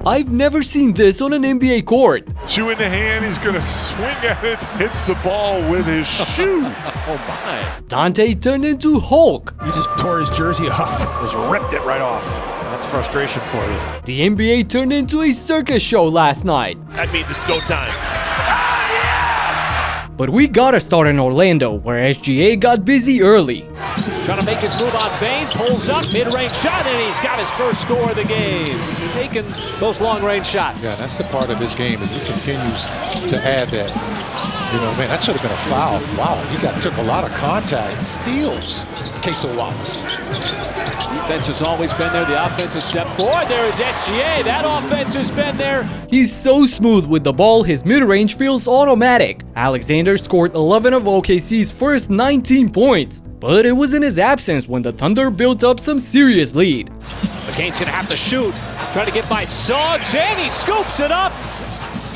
I've never seen this on an NBA court. Shoe in the hand, he's gonna swing at it, hits the ball with his shoe. Oh my. Donte turned into Hulk. He just tore his jersey off. Just ripped it right off. That's frustration for you. The NBA turned into a circus show last night. That means it's go time. But we gotta start in Orlando, where SGA got busy early. Trying to make his move on Bane, pulls up, mid-range shot, and he's got his first score of the game. He's taking those long-range shots. Yeah, that's the part of his game as he continues to add that. You know, man, that should have been a foul. Wow, he took a lot of contact. Steals, Queso Wallace. Defense has always been there. The offense has stepped forward. There is SGA. That offense has been there. He's so smooth with the ball, his mid-range feels automatic. Alexander scored 11 of OKC's first 19 points. But it was in his absence when the Thunder built up some serious lead. McCain's gonna have to shoot. Trying to get by Suggs, and he scoops it up.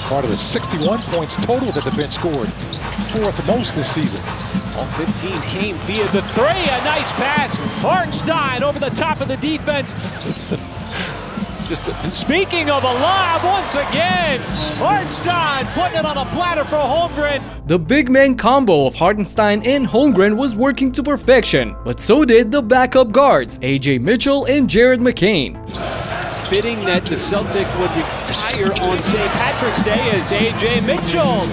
Part of the 61 points total that the bench scored. Fourth most this season. All 15 came via the three. A nice pass. Hartenstein over the top of the defense. Just speaking of a lob, once again, Hartenstein putting it on a platter for Holmgren. The big man combo of Hartenstein and Holmgren was working to perfection, but so did the backup guards, Ajay Mitchell and Jared McCain. Fitting that the Celtic would retire on St. Patrick's Day as Ajay Mitchell.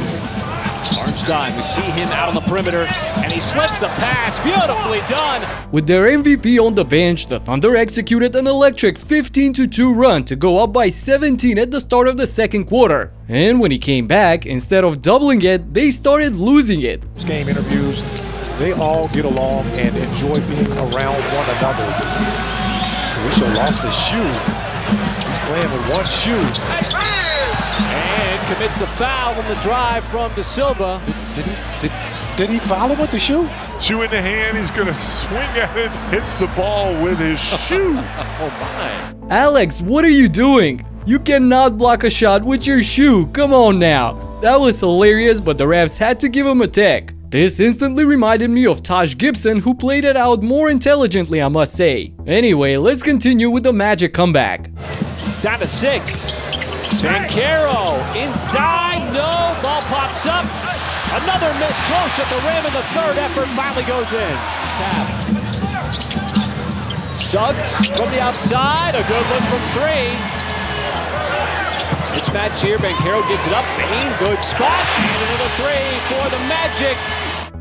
Hartenstein, we see him out on the perimeter, and he slips the pass. Beautifully done. With their MVP on the bench, the Thunder executed an electric 15-2 run to go up by 17 at the start of the second quarter. And when he came back, instead of doubling it, they started losing it. Game interviews, they all get along and enjoy being around one another. Caruso lost his shoe. He's playing with one shoe. And commits the foul on the drive from De Silva. Did he foul him with the shoe? Shoe in the hand, he's gonna swing at it, hits the ball with his shoe. Oh my. Alex, what are you doing? You cannot block a shot with your shoe. Come on now. That was hilarious, but the refs had to give him a tech. This instantly reminded me of Taj Gibson, who played it out more intelligently, I must say. Anyway, let's continue with the Magic comeback. It's down to 6. Banchero inside, no, ball pops up. Another miss close at the rim, and the third effort finally goes in. Suggs from the outside, a good one from 3. Mismatch here, Banchero gives it up, Bane, good spot, and another 3 for the Magic.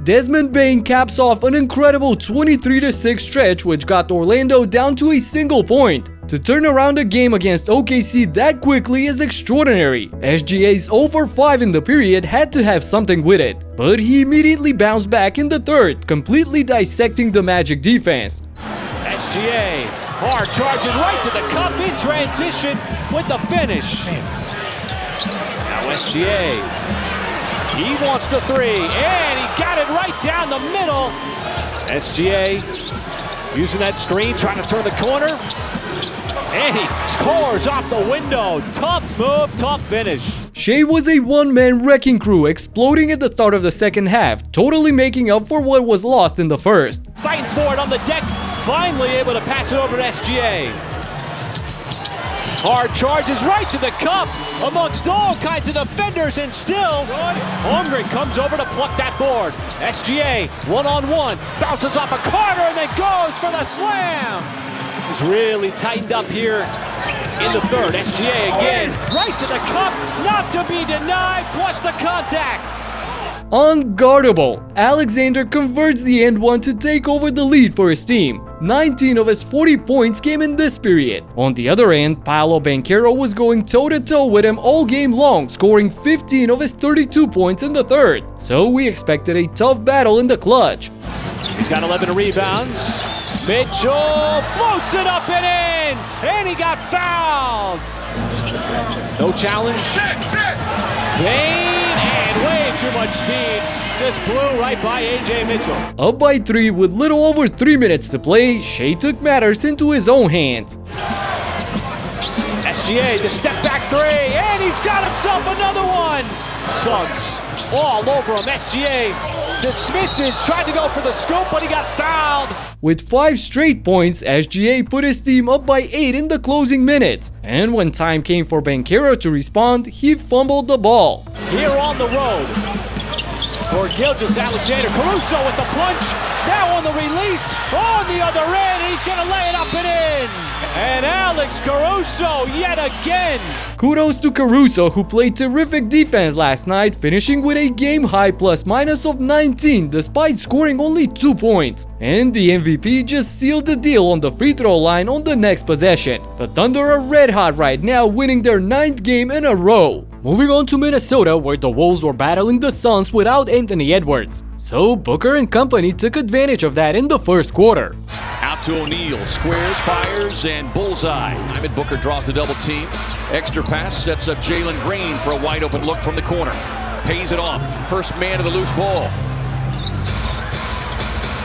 Desmond Bane caps off an incredible 23-6 stretch, which got Orlando down to a single point. To turn around a game against OKC that quickly is extraordinary. SGA's 0 for 5 in the period had to have something with it, but he immediately bounced back in the third, completely dissecting the Magic defense. SGA, hard charging right to the cup in transition with the finish. Now SGA, he wants the 3, and he got it right down the middle. SGA using that screen, trying to turn the corner. And he scores off the window. Tough move, tough finish. Shea was a one-man wrecking crew, exploding at the start of the second half, totally making up for what was lost in the first. Fighting for it on the deck, finally able to pass it over to SGA. Hard charges right to the cup amongst all kinds of defenders, and still Holmgren comes over to pluck that board. SGA one-on-one, bounces off a Carter and then goes for the slam. It's really tightened up here in the third. SGA again, right to the cup, not to be denied, plus the contact. Unguardable! Alexander converts the end one to take over the lead for his team. 19 of his 40 points came in this period. On the other end, Paolo Banchero was going toe-to-toe with him all game long, scoring 15 of his 32 points in the third. So we expected a tough battle in the clutch. He's got 11 rebounds. Mitchell floats it up and in, and he got fouled. No challenge. Bane, and way too much speed. Just blew right by Ajay Mitchell. Up by 3 with little over 3 minutes to play, Shea took matters into his own hands. SGA, the step back 3, and he's got himself another one. Suggs all over him. SGA dismisses, tried to go for the scoop, but he got fouled. With 5 straight points, SGA put his team up by 8 in the closing minutes. And when time came for Banchero to respond, he fumbled the ball. Here on the road for Gilgeous-Alexander. Caruso with the punch. Now on the release. On the other end. He's going to lay it up and in. And Alex Caruso yet again. Kudos to Caruso, who played terrific defense last night, finishing with a game-high plus-minus of 19 despite scoring only 2 points. And the MVP just sealed the deal on the free throw line on the next possession. The Thunder are red hot right now, winning their 9th game in a row. Moving on to Minnesota, where the Wolves were battling the Suns without Anthony Edwards. So Booker and company took advantage of that in the first quarter. Out to O'Neal, squares, fires, and bullseye. Ivan Booker draws the double team. Extra pass sets up Jalen Green for a wide open look from the corner. Pays it off. First man to the loose ball.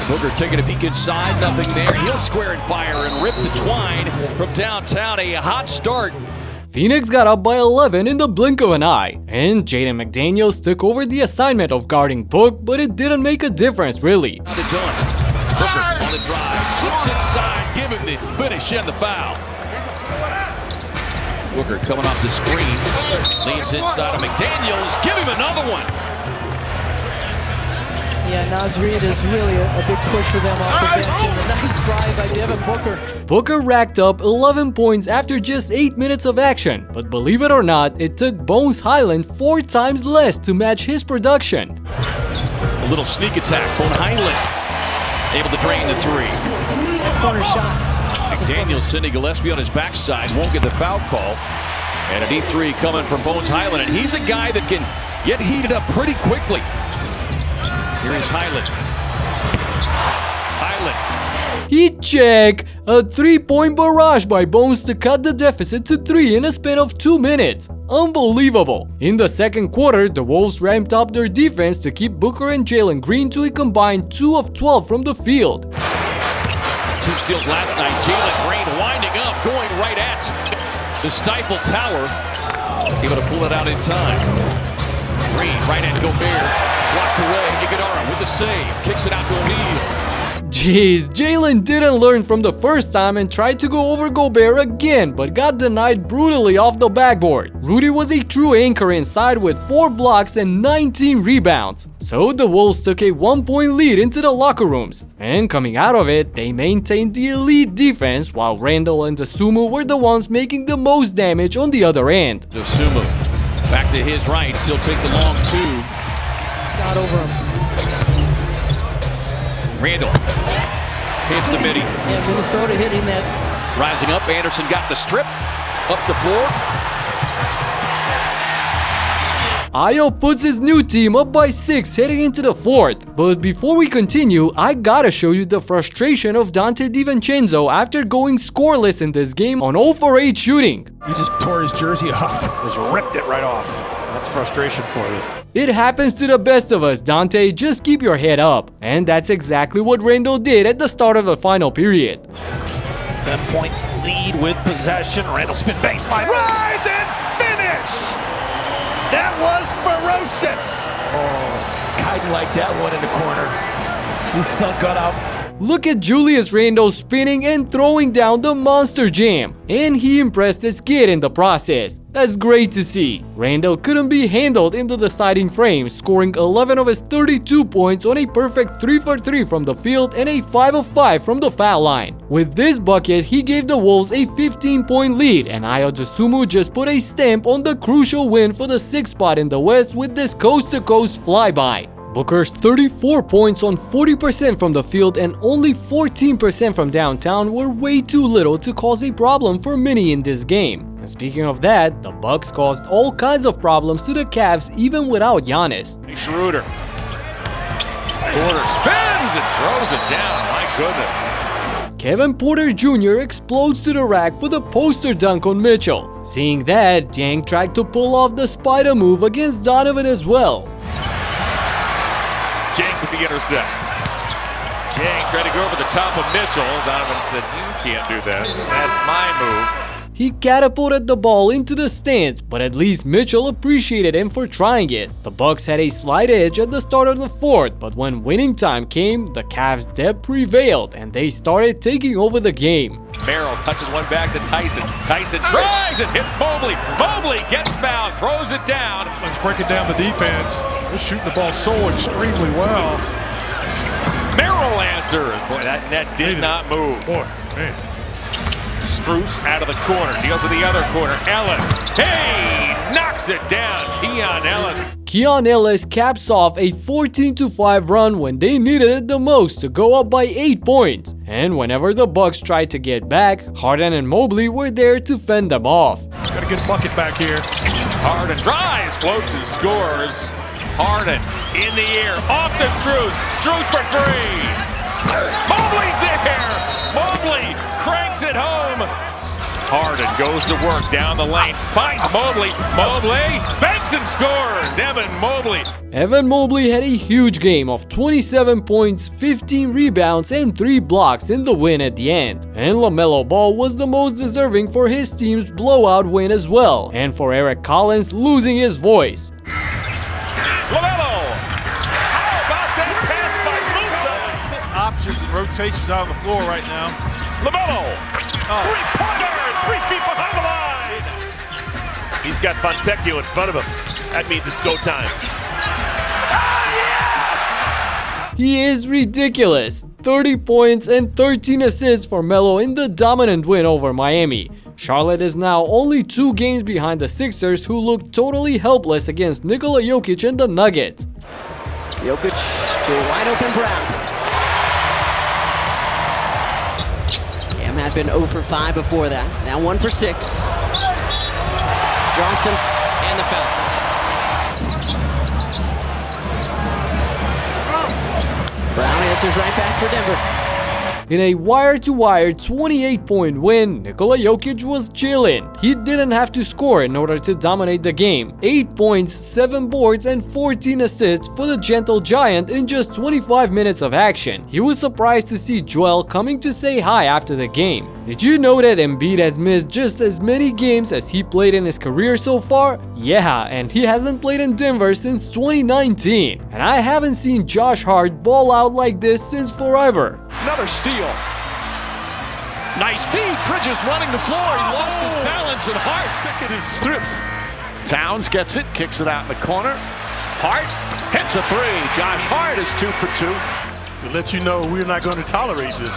Booker taking a peek inside, nothing there. He'll square and fire and rip the twine from downtown. A hot start. Phoenix got up by 11 in the blink of an eye, and Jaden McDaniels took over the assignment of guarding Book, but it didn't make a difference really. Now to Donte. Booker on the drive, slips inside, give him the finish and the foul. Booker coming off the screen, leans inside of McDaniels, give him another one. Yeah, Naz Reid is really a big push for them off the bench, and a nice drive by Devin Booker. Booker racked up 11 points after just 8 minutes of action, but believe it or not, it took Bones Highland 4 times less to match his production. A little sneak attack, Bones Highland able to drain the 3. Corner shot. McDaniels sending Gillespie on his backside, won't get the foul call. And a deep 3 coming from Bones Highland, and he's a guy that can get heated up pretty quickly. Here is Highland. Heat check! A 3-point barrage by Bones to cut the deficit to 3 in a span of 2 minutes. Unbelievable! In the second quarter, the Wolves ramped up their defense to keep Booker and Jalen Green to a combined 2 of 12 from the field. 2 steals last night. Jalen Green winding up, going right at the Stifle Tower. Able to pull it out in time. Green right at Gobert. Blocked away. Iguodala with the save. Kicks it out to O'Neal. Jeez, Jalen didn't learn from the first time and tried to go over Gobert again, but got denied brutally off the backboard. Rudy was a true anchor inside with 4 blocks and 19 rebounds. So the Wolves took a 1-point lead into the locker rooms. And coming out of it, they maintained the elite defense while Randall and Dosunmu were the ones making the most damage on the other end. Dosunmu back to his right. He'll take the long 2. Got over him. Randall hits the midi. Yeah, Minnesota hitting that. Rising up, Anderson got the strip. Up the floor. Ayo puts his new team up by 6 heading into the 4th. But before we continue, I gotta show you the frustration of Donte DiVincenzo after going scoreless in this game on 0 for 8 shooting. He just tore his jersey off. Just ripped it right off. That's frustration for you. It happens to the best of us, Donte, just keep your head up. And that's exactly what Randall did at the start of the final period. 10-point lead with possession. Randall spin baseline. Rise and finish! That was ferocious! Oh, Kite like that one in the corner. He sunk up. Look at Julius Randle spinning and throwing down the monster jam. And he impressed his kid in the process. That's great to see. Randle couldn't be handled in the deciding frame, scoring 11 of his 32 points on a perfect 3 for 3 from the field and a 5 of 5 from the foul line. With this bucket, he gave the Wolves a 15-point lead, and Ayo Dosunmu just put a stamp on the crucial win for the 6th spot in the West with this coast-to-coast flyby. Booker's 34 points on 40% from the field and only 14% from downtown were way too little to cause a problem for many in this game. And speaking of that, the Bucks caused all kinds of problems to the Cavs even without Giannis. Schroeder. Porter spins and throws it down. My goodness. Kevin Porter Jr. explodes to the rack for the poster dunk on Mitchell. Seeing that, Dang tried to pull off the spider move against Donovan as well. Jang with the intercept. Jang tried to go over the top of Mitchell. Donovan said, "You can't do that. That's my move." He catapulted the ball into the stands, but at least Mitchell appreciated him for trying it. The Bucks had a slight edge at the start of the fourth, but when winning time came, the Cavs' depth prevailed and they started taking over the game. Merrill touches one back to Tyson. Tyson drives and hits Mobley. Mobley gets fouled, throws it down. Let's break it down the defense. They're shooting the ball so extremely well. Merrill answers. Boy, that net did not move. Boy, man. Struce out of the corner, deals with the other corner. Ellis, hey, knocks it down. Keon Ellis. Keon Ellis caps off a 14-5 run when they needed it the most to go up by 8 points. And whenever the Bucks tried to get back, Harden and Mobley were there to fend them off. Gotta get a bucket back here. Harden drives, floats and scores. Harden in the air, off to Struce. Struce for three. Mobley's there. Mobley cranks it home. Harden goes to work down the lane, finds Mobley. Mobley banks and scores. Evan Mobley. Evan Mobley had a huge game of 27 points, 15 rebounds, and 3 blocks in the win at the end. And LaMelo Ball was the most deserving for his team's blowout win as well, and for Eric Collins losing his voice. LaMelo. How about that pass by Musa? Options and rotations out on the floor right now. LaMelo. Three-pointer, 3 feet behind the line. He's got Fontecchio in front of him. That means it's go time. He is ridiculous. 30 points and 13 assists for Melo in the dominant win over Miami. Charlotte is now only 2 games behind the Sixers, who look totally helpless against Nikola Jokic and the Nuggets. Jokic to a wide open Brown. Cam had been 0 for 5 before that. Now 1 for 6. Johnson and the foul. Brown answers right back for Denver. In a wire-to-wire 28-point win, Nikola Jokic was chillin'. He didn't have to score in order to dominate the game. 8 points, 7 boards, and 14 assists for the gentle giant in just 25 minutes of action. He was surprised to see Joel coming to say hi after the game. Did you know that Embiid has missed just as many games as he played in his career so far? Yeah, and he hasn't played in Denver since 2019. And I haven't seen Josh Hart ball out like this since forever. Another steal. Nice feed. Bridges running the floor. He lost his balance and Hart thick in his strips. Towns gets it, kicks it out in the corner. Hart hits a 3. Josh Hart is 2 for 2. It lets you know we're not going to tolerate this.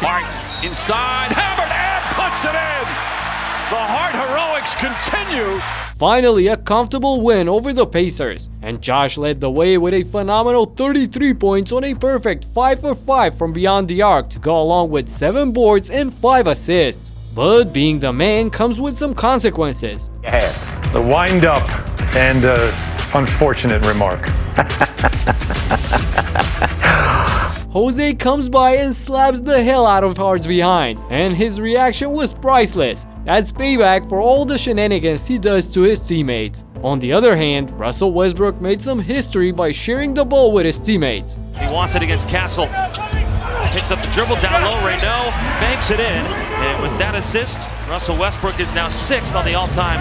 Hart inside, hammered and puts it in. The Hart heroics continue. Finally, a comfortable win over the Pacers, and Josh led the way with a phenomenal 33 points on a perfect 5 for 5 from beyond the arc to go along with 7 boards and 5 assists. But being the man comes with some consequences. The wind up and unfortunate remark. Jose comes by and slaps the hell out of Hart's behind, and his reaction was priceless. That's payback for all the shenanigans he does to his teammates. On the other hand, Russell Westbrook made some history by sharing the ball with his teammates. He wants it against Castle. Picks up the dribble down low, Reynaud banks it in, and with that assist, Russell Westbrook is now 6th on the all-time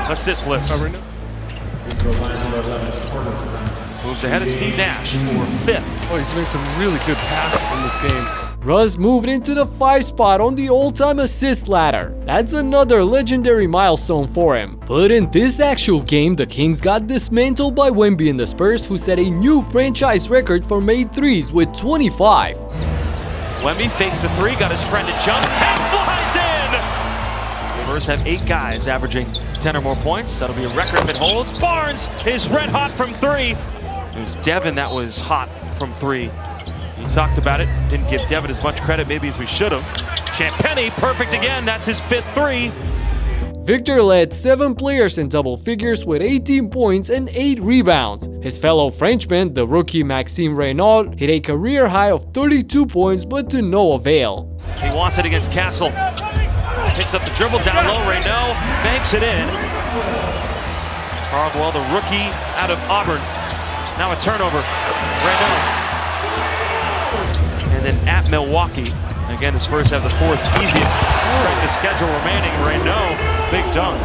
assist list. Moves ahead of Steve Nash for 5th. Oh, he's made some really good passes in this game. Russ moved into the 5th spot on the all-time assist ladder. That's another legendary milestone for him. But in this actual game, the Kings got dismantled by Wemby and the Spurs, who set a new franchise record for made threes with 25. Wemby fakes the 3, got his friend to jump, and flies in! Spurs have 8 guys averaging 10 or more points. That'll be a record if it holds. Barnes is red hot from 3. It was Devin that was hot from 3. He talked about it, didn't give Devin as much credit maybe as we should have. Champagnie, perfect again, that's his 5th 3. Victor led 7 players in double figures with 18 points and 8 rebounds. His fellow Frenchman, the rookie Maxime Reynaud, hit a career high of 32 points but to no avail. He wants it against Castle. Picks up the dribble down low, Reynaud banks it in. Cardwell, the rookie out of Auburn. Now a turnover, Reynaud. And then at Milwaukee, Again, the Spurs have the fourth easiest right the schedule remaining. Reno, big dunk.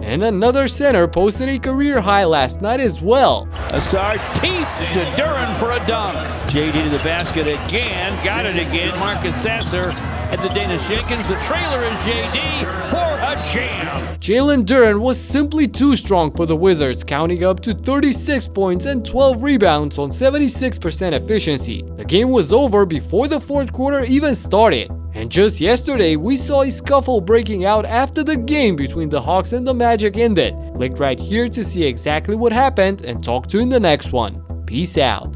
And another center posted a career high last night as well. Assard deep to Duran for a dunk. JD to the basket again, got it again. Marcus Sasser at the Dana Jenkins. The trailer is JD for a jam. Jalen Duran was simply too strong for the Wizards, counting up to 36 points and 12 rebounds on 76% efficiency. The game was over before the fourth quarter even started. And just yesterday, we saw a scuffle breaking out after the game between the Hawks and the Magic ended. Click right here to see exactly what happened and talk to you in the next one. Peace out.